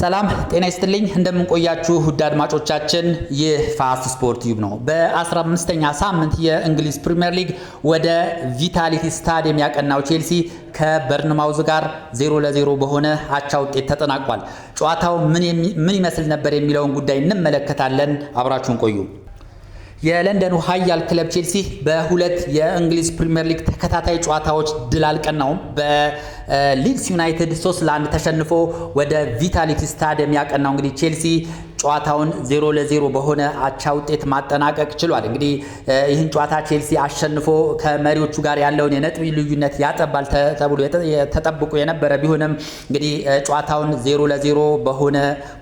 ሰላም ጤና ይስጥልኝ እንደምን ቆያችሁ ውድ አድማጮቻችን ይህ ፋስት ስፖርት ዩብ ነው። በ15ኛ ሳምንት የእንግሊዝ ፕሪሚየር ሊግ ወደ ቪታሊቲ ስታዲየም ያቀናው ቼልሲ ከበርንማውዝ ጋር 0-0 በሆነ አቻ ውጤት ተጠናቋል። ጨዋታው ምን ይመስል ነበር የሚለውን ጉዳይ እንመለከታለን። አብራችሁን ቆዩ። የለንደኑ ኃያል ክለብ ቼልሲ በሁለት የእንግሊዝ ፕሪሚየር ሊግ ተከታታይ ጨዋታዎች ድል አልቀናውም። በሊድስ ዩናይትድ 3-1 ተሸንፎ ወደ ቪታሊቲ ስታዲየም ያቀናው እንግዲህ ቼልሲ ጨዋታውን 0-0 በሆነ አቻ ውጤት ማጠናቀቅ ችሏል። እንግዲህ ይህን ጨዋታ ቼልሲ አሸንፎ ከመሪዎቹ ጋር ያለውን የነጥብ ልዩነት ያጠባል ተብሎ ተጠብቆ የነበረ ቢሆንም እንግዲህ ጨዋታውን 0-0 በሆነ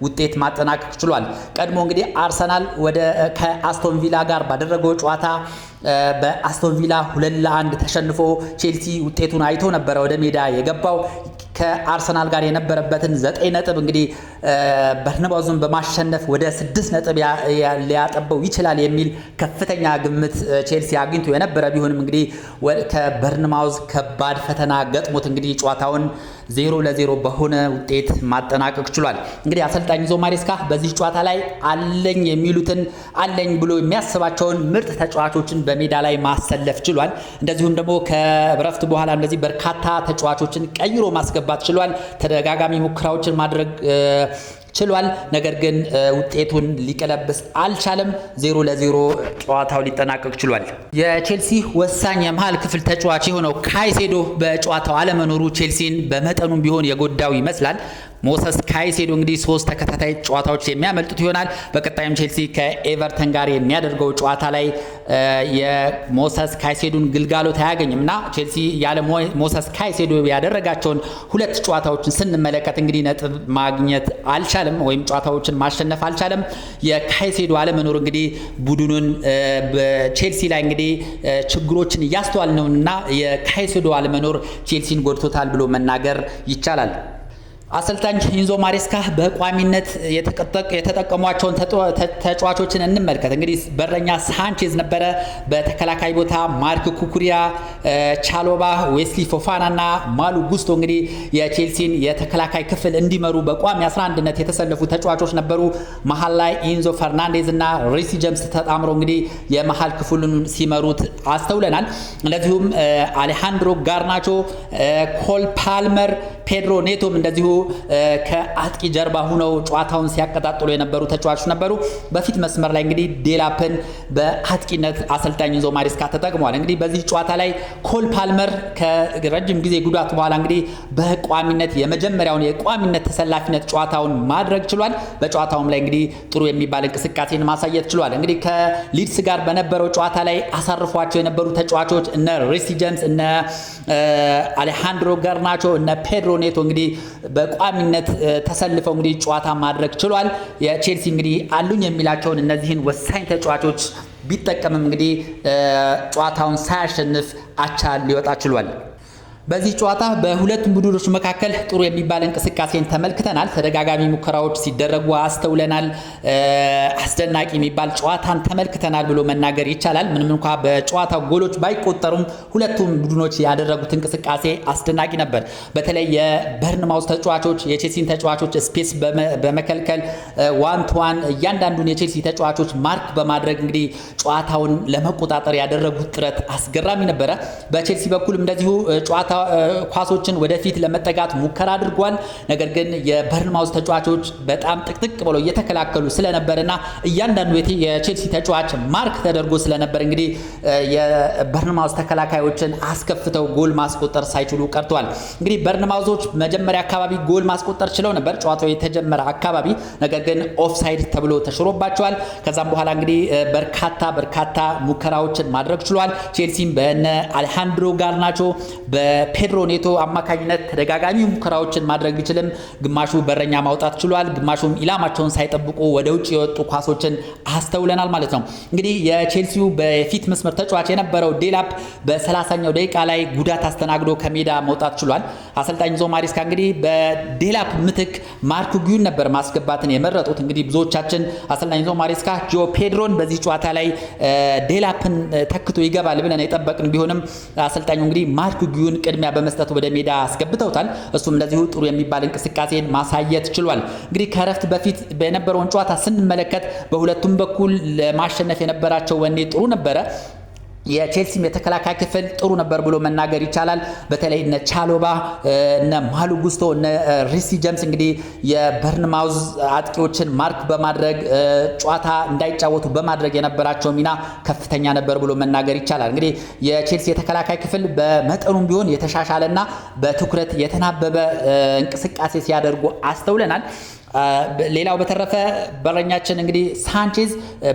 ውጤት ማጠናቀቅ ችሏል። ቀድሞ እንግዲህ አርሰናል ከአስቶን ቪላ ጋር ባደረገው ጨዋታ በአስቶን ቪላ 2-1 ተሸንፎ ቼልሲ ውጤቱን አይቶ ነበረ ወደ ሜዳ የገባው። ከአርሰናል ጋር የነበረበትን 9 ነጥብ እንግዲህ በርንማውዝን በማሸነፍ ወደ 6 ነጥብ ሊያጠበው ይችላል የሚል ከፍተኛ ግምት ቼልሲ አግኝቶ የነበረ ቢሆንም እንግዲህ ከበርንማውዝ ከባድ ፈተና ገጥሞት እንግዲህ ጨዋታውን 0-0 በሆነ ውጤት ማጠናቀቅ ችሏል። እንግዲህ አሰልጣኝ ኢንዞ ማሬስካ በዚህ ጨዋታ ላይ አለኝ ብሎ የሚያስባቸውን ምርጥ ተጫዋቾችን በሜዳ ላይ ማሰለፍ ችሏል። እንደዚሁም ደግሞ ከእረፍት በኋላ እንደዚህ በርካታ ተጫዋቾችን ቀይሮ ማስገባት ችሏል። ተደጋጋሚ ሙከራዎችን ማድረግ ችሏል። ነገር ግን ውጤቱን ሊቀለብስ አልቻለም። 0-0 ጨዋታው ሊጠናቀቅ ችሏል። የቼልሲ ወሳኝ የመሃል ክፍል ተጫዋች የሆነው ካይሴዶ በጨዋታው አለመኖሩ ቼልሲን በመጠኑም ቢሆን የጎዳው ይመስላል። ሞሰስ ካይሴዶ እንግዲህ 3 ተከታታይ ጨዋታዎች የሚያመልጡት ይሆናል። በቀጣይም ቼልሲ ከኤቨርተን ጋር የሚያደርገው ጨዋታ ላይ የሞሰስ ካይሴዶን ግልጋሎት አያገኝምና ቼልሲ ያለ ሞሰስ ካይሴዶ ያደረጋቸውን 2 ጨዋታዎችን ስንመለከት እንግዲህ ነጥብ ማግኘት አልቻለም ወይም ጨዋታዎችን ማሸነፍ አልቻለም። የካይሴዶ አለመኖር እንግዲህ ቡድኑን በቼልሲ ላይ እንግዲህ ችግሮችን እያስተዋል ነውና የካይሴዶ አለመኖር ቼልሲን ጎድቶታል ብሎ መናገር ይቻላል። አሰልጣኝ ኢንዞ ማሬስካ በቋሚነት የተጠቀሟቸውን ተጫዋቾችን እንመልከት። እንግዲህ በረኛ ሳንቼዝ ነበረ። በተከላካይ ቦታ ማርክ ኩኩሪያ፣ ቻሎባ፣ ዌስሊ ፎፋና እና ማሉ ጉስቶ እንግዲህ የቼልሲን የተከላካይ ክፍል እንዲመሩ በቋሚ 11ነት የተሰለፉ ተጫዋቾች ነበሩ። መሀል ላይ ኢንዞ ፈርናንዴዝ እና ሪሲ ጀምስ ተጣምረው እንግዲህ የመሀል ክፍሉን ሲመሩት አስተውለናል። እንደዚሁም አሌሃንድሮ ጋርናቾ፣ ኮል ፓልመር፣ ፔድሮ ኔቶም እንደዚሁ ከአጥቂ ጀርባ ሆነው ጨዋታውን ሲያቀጣጥሉ የነበሩ ተጫዋቾች ነበሩ። በፊት መስመር ላይ እንግዲህ ዴላፕን በአጥቂነት አሰልጣኝ ኢንዞ ማሬስካ ተጠቅሟል። እንግዲህ በዚህ ጨዋታ ላይ ኮል ፓልመር ከረጅም ጊዜ ጉዳት በኋላ እንግዲህ በቋሚነት የመጀመሪያውን የቋሚነት ተሰላፊነት ጨዋታውን ማድረግ ችሏል። በጨዋታውም ላይ እንግዲህ ጥሩ የሚባል እንቅስቃሴን ማሳየት ችሏል። እንግዲህ ከሊድስ ጋር በነበረው ጨዋታ ላይ አሳርፏቸው የነበሩ ተጫዋቾች እነ ሪሲ ጀምስ፣ እነ አሌሃንድሮ ጋርናቾ፣ እነ ፔድሮ ኔቶ እንግዲህ በቋሚነት ተሰልፈው እንግዲህ ጨዋታ ማድረግ ችሏል። የቼልሲ እንግዲህ አሉኝ የሚላቸውን እነዚህን ወሳኝ ተጫዋቾች ቢጠቀምም እንግዲህ ጨዋታውን ሳያሸንፍ አቻ ሊወጣ ችሏል። በዚህ ጨዋታ በሁለቱም ቡድኖች መካከል ጥሩ የሚባል እንቅስቃሴን ተመልክተናል። ተደጋጋሚ ሙከራዎች ሲደረጉ አስተውለናል። አስደናቂ የሚባል ጨዋታን ተመልክተናል ብሎ መናገር ይቻላል። ምንም እንኳ በጨዋታው ጎሎች ባይቆጠሩም ሁለቱም ቡድኖች ያደረጉት እንቅስቃሴ አስደናቂ ነበር። በተለይ የበርንማውዝ ተጫዋቾች የቼልሲን ተጫዋቾች ስፔስ በመከልከል ዋን ቱ ዋን እያንዳንዱን የቼልሲ ተጫዋቾች ማርክ በማድረግ እንግዲህ ጨዋታውን ለመቆጣጠር ያደረጉት ጥረት አስገራሚ ነበረ። በቼልሲ በኩልም እንደዚሁ ጨዋታ ኳሶችን ወደፊት ለመጠጋት ሙከራ አድርጓል። ነገር ግን የበርንማውዝ ተጫዋቾች በጣም ጥቅጥቅ ብለው እየተከላከሉ ስለነበርና እያንዳንዱ የቼልሲ ተጫዋች ማርክ ተደርጎ ስለነበር እንግዲህ የበርንማውዝ ተከላካዮችን አስከፍተው ጎል ማስቆጠር ሳይችሉ ቀርተዋል። እንግዲህ በርንማውዞች መጀመሪያ አካባቢ ጎል ማስቆጠር ችለው ነበር ጨዋታው የተጀመረ አካባቢ፣ ነገር ግን ኦፍሳይድ ተብሎ ተሽሮባቸዋል። ከዛም በኋላ እንግዲህ በርካታ ሙከራዎችን ማድረግ ችሏል። ቼልሲም በነ አሌሃንድሮ ጋርናቾ ፔድሮ ኔቶ አማካኝነት ተደጋጋሚ ሙከራዎችን ማድረግ ቢችልም ግማሹ በረኛ ማውጣት ችሏል፣ ግማሹም ኢላማቸውን ሳይጠብቁ ወደ ውጭ የወጡ ኳሶችን አስተውለናል ማለት ነው። እንግዲህ የቼልሲው በፊት መስመር ተጫዋች የነበረው ዴላፕ በ30ኛው ደቂቃ ላይ ጉዳት አስተናግዶ ከሜዳ መውጣት ችሏል። አሰልጣኝ ኢንዞ ማሬስካ እንግዲህ በዴላፕ ምትክ ማርክ ጉዩን ነበር ማስገባትን የመረጡት። እንግዲህ ብዙዎቻችን አሰልጣኝ ኢንዞ ማሬስካ ጆ ፔድሮን በዚህ ጨዋታ ላይ ዴላፕን ተክቶ ይገባል ብለን የጠበቅን ቢሆንም አሰልጣኙ እንግዲህ ማርክ ጉዩን ቅድሚያ በመስጠት ወደ ሜዳ አስገብተውታል። እሱም እንደዚሁ ጥሩ የሚባል እንቅስቃሴን ማሳየት ችሏል። እንግዲህ ከረፍት በፊት በነበረውን ጨዋታ ስንመለከት በሁለቱም በኩል ለማሸነፍ የነበራቸው ወኔ ጥሩ ነበረ። የቼልሲም የተከላካይ ክፍል ጥሩ ነበር ብሎ መናገር ይቻላል። በተለይ እነ ቻሎባ እነ ማሉ ጉስቶ እነ ሪሲ ጀምስ እንግዲህ የበርንማውዝ አጥቂዎችን ማርክ በማድረግ ጨዋታ እንዳይጫወቱ በማድረግ የነበራቸው ሚና ከፍተኛ ነበር ብሎ መናገር ይቻላል። እንግዲህ የቼልሲ የተከላካይ ክፍል በመጠኑም ቢሆን የተሻሻለና በትኩረት የተናበበ እንቅስቃሴ ሲያደርጉ አስተውለናል። ሌላው በተረፈ በረኛችን እንግዲህ ሳንቼዝ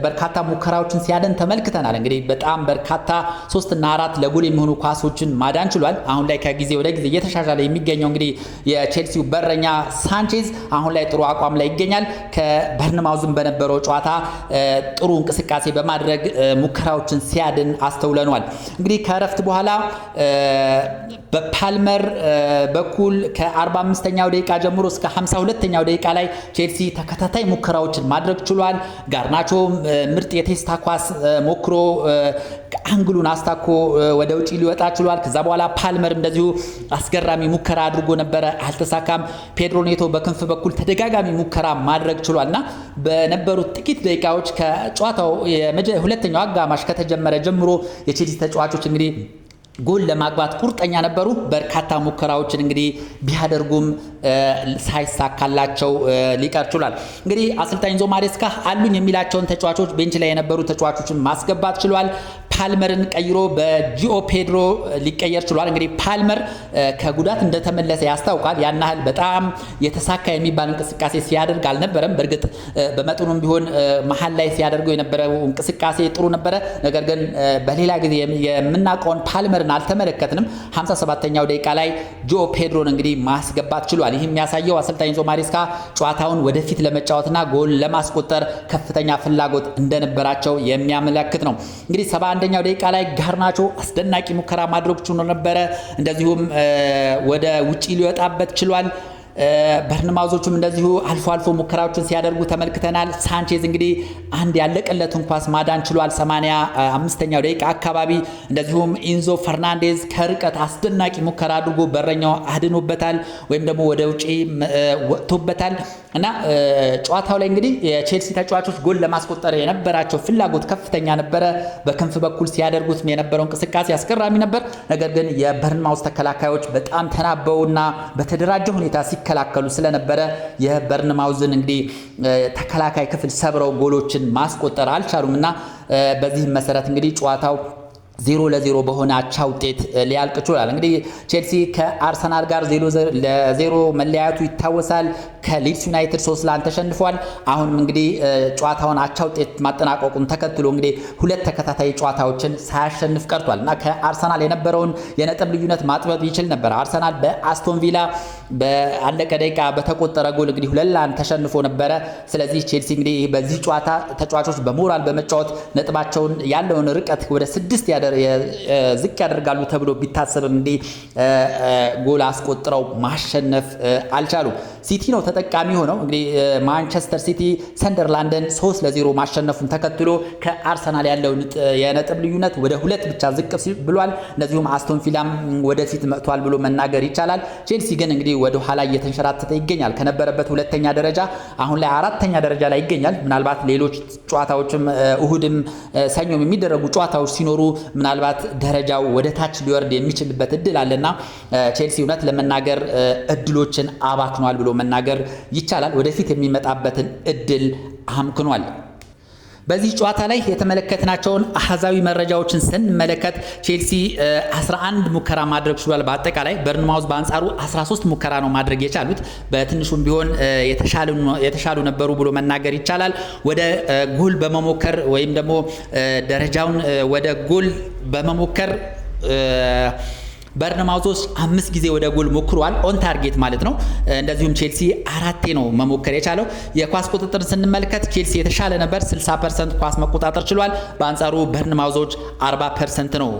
በርካታ ሙከራዎችን ሲያደን ተመልክተናል። እንግዲህ በጣም በርካታ 3 እና 4 ለጎል የሚሆኑ ኳሶችን ማዳን ችሏል። አሁን ላይ ከጊዜ ወደ ጊዜ እየተሻሻለ የሚገኘው እንግዲህ የቼልሲው በረኛ ሳንቼዝ አሁን ላይ ጥሩ አቋም ላይ ይገኛል። ከበርንማውዝም በነበረው ጨዋታ ጥሩ እንቅስቃሴ በማድረግ ሙከራዎችን ሲያድን አስተውለኗል። እንግዲህ ከረፍት በኋላ በፓልመር በኩል ከ45ኛው ደቂቃ ጀምሮ እስከ 52ኛው ደቂቃ ላይ ቼልሲ ተከታታይ ሙከራዎችን ማድረግ ችሏል። ጋርናቾ ምርጥ የቴስታ ኳስ ሞክሮ አንግሉን አስታኮ ወደ ውጪ ሊወጣ ችሏል። ከዛ በኋላ ፓልመር እንደዚሁ አስገራሚ ሙከራ አድርጎ ነበረ፣ አልተሳካም። ፔድሮ ኔቶ በክንፍ በኩል ተደጋጋሚ ሙከራ ማድረግ ችሏልና በነበሩት ጥቂት ደቂቃዎች ከጨዋታው ሁለተኛው አጋማሽ ከተጀመረ ጀምሮ የቼልሲ ተጫዋቾች እንግዲህ ጎል ለማግባት ቁርጠኛ ነበሩ። በርካታ ሙከራዎችን እንግዲህ ቢያደርጉም ሳይሳካላቸው ሊቀር ችሏል። እንግዲህ አሰልጣኝ ኢንዞ ማሬስካ አሉኝ የሚላቸውን ተጫዋቾች ቤንች ላይ የነበሩ ተጫዋቾችን ማስገባት ችሏል። ፓልመርን ቀይሮ በጂኦ ፔድሮ ሊቀየር ችሏል። እንግዲህ ፓልመር ከጉዳት እንደተመለሰ ያስታውቃል። ያን ያህል በጣም የተሳካ የሚባል እንቅስቃሴ ሲያደርግ አልነበረም። በእርግጥ በመጠኑም ቢሆን መሀል ላይ ሲያደርገው የነበረው እንቅስቃሴ ጥሩ ነበረ። ነገር ግን በሌላ ጊዜ የምናውቀውን ፓልመርን አልተመለከትንም። 57ኛው ደቂቃ ላይ ጂኦ ፔድሮን እንግዲህ ማስገባት ችሏል። ይህ የሚያሳየው አሰልጣኝ ኢንዞ ማሬስካ ጨዋታውን ወደፊት ለመጫወትና ጎል ለማስቆጠር ከፍተኛ ፍላጎት እንደነበራቸው የሚያመለክት ነው። እንግዲህ 71ኛው ደቂቃ ላይ ጋርናቾ አስደናቂ ሙከራ ማድረግ ችሎ ነበረ። እንደዚሁም ወደ ውጪ ሊወጣበት ችሏል። በርንማውዞቹም እንደዚሁ አልፎ አልፎ ሙከራዎችን ሲያደርጉ ተመልክተናል። ሳንቼዝ እንግዲህ አንድ ያለቀለትን ኳስ ማዳን ችሏል 85ኛው ደቂቃ አካባቢ። እንደዚሁም ኢንዞ ፈርናንዴዝ ከርቀት አስደናቂ ሙከራ አድርጎ በረኛው አድኖበታል ወይም ደግሞ ወደ ውጪ ወጥቶበታል እና ጨዋታው ላይ እንግዲህ የቼልሲ ተጫዋቾች ጎል ለማስቆጠር የነበራቸው ፍላጎት ከፍተኛ ነበረ። በክንፍ በኩል ሲያደርጉት የነበረው እንቅስቃሴ አስገራሚ ነበር። ነገር ግን የበርንማውዝ ተከላካዮች በጣም ተናበውና በተደራጀ ሁኔታ ሲከላከሉ ስለነበረ የበርንማውዝን እንግዲህ ተከላካይ ክፍል ሰብረው ጎሎችን ማስቆጠር አልቻሉምና በዚህ መሰረት እንግዲህ ጨዋታው 0-0 በሆነ አቻ ውጤት ሊያልቅ ችሏል። እንግዲህ ቼልሲ ከአርሰናል ጋር 0-0 መለያየቱ ይታወሳል። ከሊድስ ዩናይትድ 3-1 ተሸንፏል። አሁንም እንግዲህ ጨዋታውን አቻ ውጤት ማጠናቀቁን ተከትሎ እንግዲህ 2 ተከታታይ ጨዋታዎችን ሳያሸንፍ ቀርቷል እና ከአርሰናል የነበረውን የነጥብ ልዩነት ማጥበብ ይችል ነበር። አርሰናል በአስቶን ቪላ በአለቀ ደቂቃ በተቆጠረ ጎል እንግዲህ 2-1 ተሸንፎ ነበረ። ስለዚህ ቼልሲ እንግዲህ በዚህ ጨዋታ ተጫዋቾች በሞራል በመጫወት ነጥባቸውን ያለውን ርቀት ወደ 6 ዝቅ ያደርጋሉ ተብሎ ቢታሰብ እንግዲህ ጎል አስቆጥረው ማሸነፍ አልቻሉም። ሲቲ ነው ተጠቃሚ ሆነው እንግዲህ ማንቸስተር ሲቲ ሰንደርላንድን 3-0 ማሸነፉን ተከትሎ ከአርሰናል ያለው የነጥብ ልዩነት ወደ 2 ብቻ ዝቅ ብሏል። እንደዚሁም አስቶን ቪላም ወደፊት መጥቷል ብሎ መናገር ይቻላል። ቼልሲ ግን እንግዲህ ወደ ኋላ እየተንሸራተተ ይገኛል። ከነበረበት 2ኛ ደረጃ አሁን ላይ 4ኛ ደረጃ ላይ ይገኛል። ምናልባት ሌሎች ጨዋታዎችም እሁድም ሰኞም የሚደረጉ ጨዋታዎች ሲኖሩ ምናልባት ደረጃው ወደ ታች ሊወርድ የሚችልበት እድል አለና ቼልሲ እውነት ለመናገር እድሎችን አባክኗል ብሎ መናገር ይቻላል። ወደፊት የሚመጣበትን እድል አምክኗል። በዚህ ጨዋታ ላይ የተመለከትናቸውን አሃዛዊ መረጃዎችን ስንመለከት ቼልሲ 11 ሙከራ ማድረግ ችሏል። በአጠቃላይ በርንማውዝ በአንጻሩ 13 ሙከራ ነው ማድረግ የቻሉት። በትንሹም ቢሆን የተሻሉ ነበሩ ብሎ መናገር ይቻላል። ወደ ጎል በመሞከር ወይም ደግሞ ደረጃውን ወደ ጎል በመሞከር በርንማውዞች 5 ጊዜ ወደ ጎል ሞክሯል፣ ኦን ታርጌት ማለት ነው። እንደዚሁም ቼልሲ 4 ነው መሞከር የቻለው። የኳስ ቁጥጥር ስንመለከት ቼልሲ የተሻለ ነበር፣ 60% ኳስ መቆጣጠር ችሏል። በአንጻሩ በርንማውዞች 40% ነው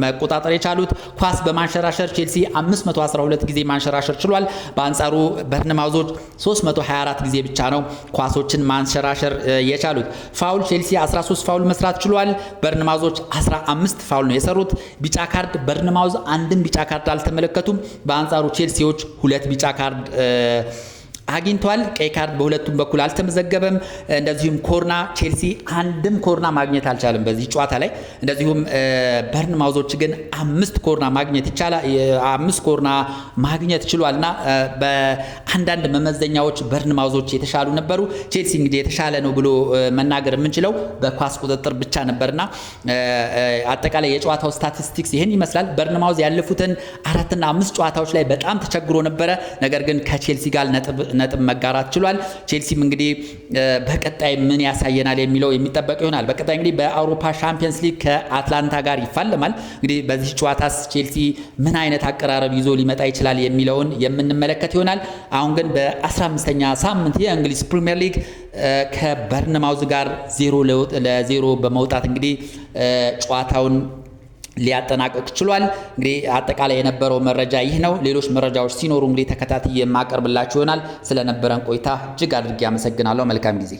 መቆጣጠር የቻሉት። ኳስ በማንሸራሸር ቼልሲ 512 ጊዜ ማንሸራሸር ችሏል። በአንጻሩ በርንማውዞች 324 ጊዜ ብቻ ነው ኳሶችን ማንሸራሸር የቻሉት። ፋውል ቼልሲ 13 ፋውል መስራት ችሏል። በርንማውዞች 15 ፋውል ነው የሰሩት። ቢጫ ካርድ በርንማውዝ አንድም ቢጫ ካርድ አልተመለከቱም። በአንጻሩ ቼልሲዎች 2 ቢጫ ካርድ አግኝቷል። ቀይ ካርድ በሁለቱም በኩል አልተመዘገበም። እንደዚሁም ኮርና ቼልሲ አንድም ኮርና ማግኘት አልቻለም በዚህ ጨዋታ ላይ። እንደዚሁም በርንማውዞች ግን 5 ኮርና ማግኘት ይቻላል 5 ኮርና ማግኘት ችሏልና በአንዳንድ መመዘኛዎች በርንማውዞች የተሻሉ ነበሩ። ቼልሲ እንግዲህ የተሻለ ነው ብሎ መናገር የምንችለው በኳስ ቁጥጥር ብቻ ነበርና አጠቃላይ የጨዋታው ስታቲስቲክስ ይሄን ይመስላል። በርንማውዝ ያለፉትን 4 እና 5 ጨዋታዎች ላይ በጣም ተቸግሮ ነበረ። ነገር ግን ከቼልሲ ጋር ነጥብ መጋራት ችሏል። ቼልሲም እንግዲህ በቀጣይ ምን ያሳየናል የሚለው የሚጠበቅ ይሆናል። በቀጣይ እንግዲህ በአውሮፓ ሻምፒየንስ ሊግ ከአትላንታ ጋር ይፋለማል። እንግዲህ በዚህ ጨዋታስ ቼልሲ ምን አይነት አቀራረብ ይዞ ሊመጣ ይችላል የሚለውን የምንመለከት ይሆናል። አሁን ግን በ15ኛ ሳምንት የእንግሊዝ ፕሪሚየር ሊግ ከበርንማውዝ ጋር 0-0 በመውጣት እንግዲህ ጨዋታውን ሊያጠናቀቅ ችሏል። እንግዲህ አጠቃላይ የነበረው መረጃ ይህ ነው። ሌሎች መረጃዎች ሲኖሩ እንግዲህ ተከታትዬ የማቀርብላችሁ ይሆናል። ስለነበረን ቆይታ እጅግ አድርጌ አመሰግናለሁ። መልካም ጊዜ